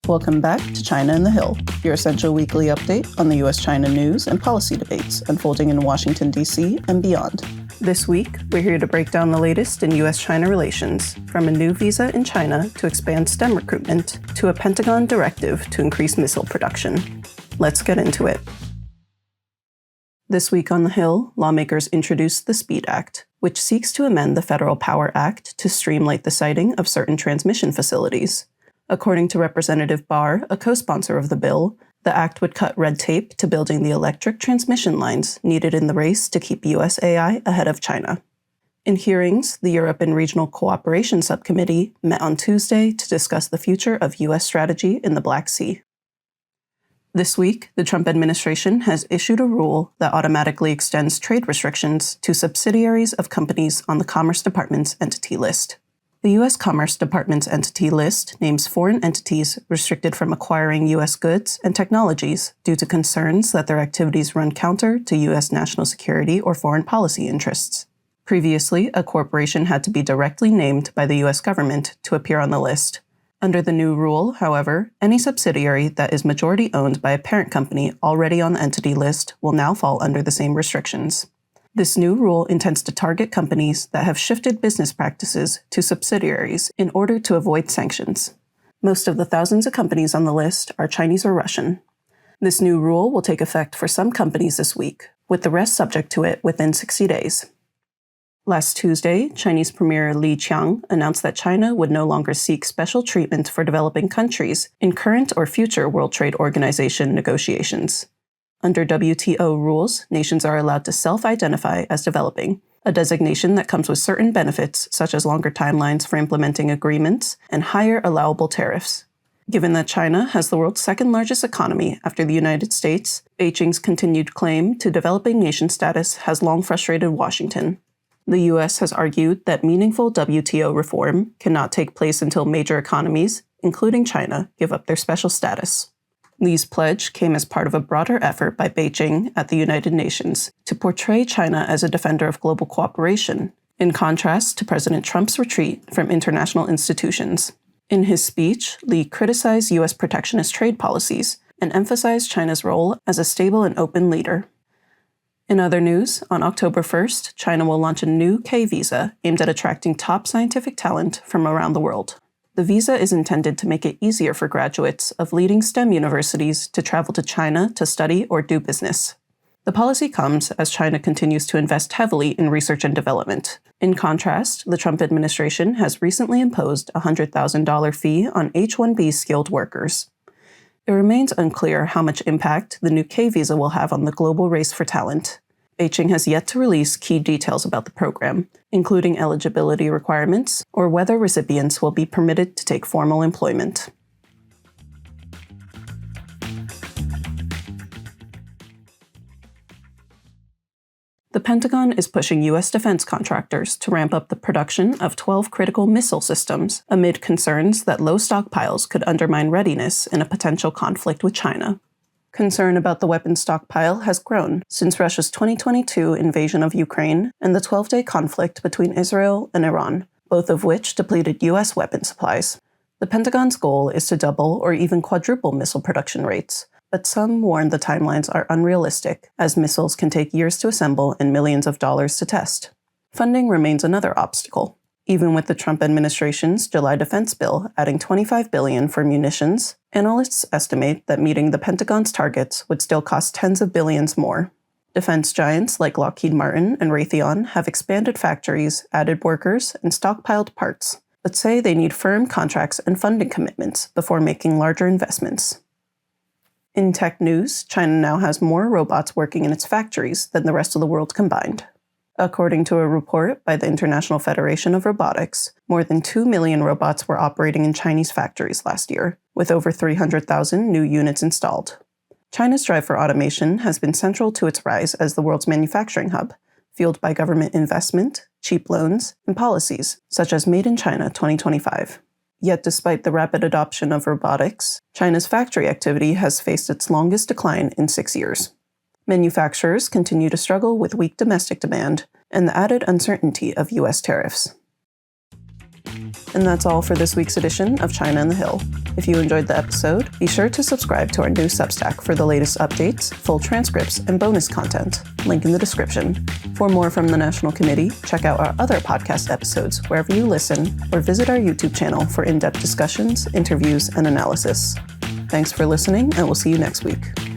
Welcome back to China and the Hill, your essential weekly update on the US-China news and policy debates unfolding in Washington, D.C. and beyond. This week, we're here to break down the latest in US-China relations, from a new visa in China to expand STEM recruitment, to a Pentagon directive to increase missile production. Let's get into it. This week on the Hill, lawmakers introduced the SPEED Act, which seeks to amend the Federal Power Act to streamline the siting of certain transmission facilities. According to Representative Barr, a co-sponsor of the bill, the act would cut red tape to building the electric transmission lines needed in the race to keep USAI ahead of China. In hearings, the Europe and Regional Cooperation Subcommittee met on Tuesday to discuss the future of U.S. strategy in the Black Sea. This week, the Trump administration has issued a rule that automatically extends trade restrictions to subsidiaries of companies on the Commerce Department's entity list. The U.S. Commerce Department's entity list names foreign entities restricted from acquiring U.S. goods and technologies due to concerns that their activities run counter to U.S. national security or foreign policy interests. Previously, a corporation had to be directly named by the U.S. government to appear on the list. Under the new rule, however, any subsidiary that is majority owned by a parent company already on the entity list will now fall under the same restrictions. This new rule intends to target companies that have shifted business practices to subsidiaries in order to avoid sanctions. Most of the thousands of companies on the list are Chinese or Russian. This new rule will take effect for some companies this week, with the rest subject to it within 60 days. Last Tuesday, Chinese Premier Li Qiang announced that China would no longer seek special treatment for developing countries in current or future World Trade Organization negotiations. Under WTO rules, nations are allowed to self-identify as developing, a designation that comes with certain benefits such as longer timelines for implementing agreements and higher allowable tariffs. Given that China has the world's second largest economy after the United States, Beijing's continued claim to developing nation status has long frustrated Washington. The U.S. has argued that meaningful WTO reform cannot take place until major economies, including China, give up their special status. Li's pledge came as part of a broader effort by Beijing at the United Nations to portray China as a defender of global cooperation, in contrast to President Trump's retreat from international institutions. In his speech, Li criticized U.S. protectionist trade policies and emphasized China's role as a stable and open leader. In other news, on October 1st, China will launch a new K visa aimed at attracting top scientific talent from around the world. The visa is intended to make it easier for graduates of leading STEM universities to travel to China to study or do business. The policy comes as China continues to invest heavily in research and development. In contrast, the Trump administration has recently imposed a $100,000 fee on H-1B skilled workers. It remains unclear how much impact the new K visa will have on the global race for talent. Beijing has yet to release key details about the program, including eligibility requirements or whether recipients will be permitted to take formal employment. The Pentagon is pushing U.S. defense contractors to ramp up the production of 12 critical missile systems amid concerns that low stockpiles could undermine readiness in a potential conflict with China. Concern about the weapons stockpile has grown since Russia's 2022 invasion of Ukraine and the 12-day conflict between Israel and Iran, both of which depleted U.S. weapon supplies. The Pentagon's goal is to double or even quadruple missile production rates, but some warn the timelines are unrealistic, as missiles can take years to assemble and millions of dollars to test. Funding remains another obstacle. Even with the Trump administration's July defense bill adding $25 billion for munitions, analysts estimate that meeting the Pentagon's targets would still cost tens of billions more. Defense giants like Lockheed Martin and Raytheon have expanded factories, added workers, and stockpiled parts, but say they need firm contracts and funding commitments before making larger investments. In tech news, China now has more robots working in its factories than the rest of the world combined. According to a report by the International Federation of Robotics, more than 2 million robots were operating in Chinese factories last year, with over 300,000 new units installed. China's drive for automation has been central to its rise as the world's manufacturing hub, fueled by government investment, cheap loans, and policies such as Made in China 2025. Yet despite the rapid adoption of robotics, China's factory activity has faced its longest decline in 6 years. Manufacturers continue to struggle with weak domestic demand and the added uncertainty of U.S. tariffs. And that's all for this week's edition of China and the Hill. If you enjoyed the episode, be sure to subscribe to our new Substack for the latest updates, full transcripts, and bonus content. Link in the description. For more from the National Committee, check out our other podcast episodes wherever you listen, or visit our YouTube channel for in-depth discussions, interviews, and analysis. Thanks for listening, and we'll see you next week.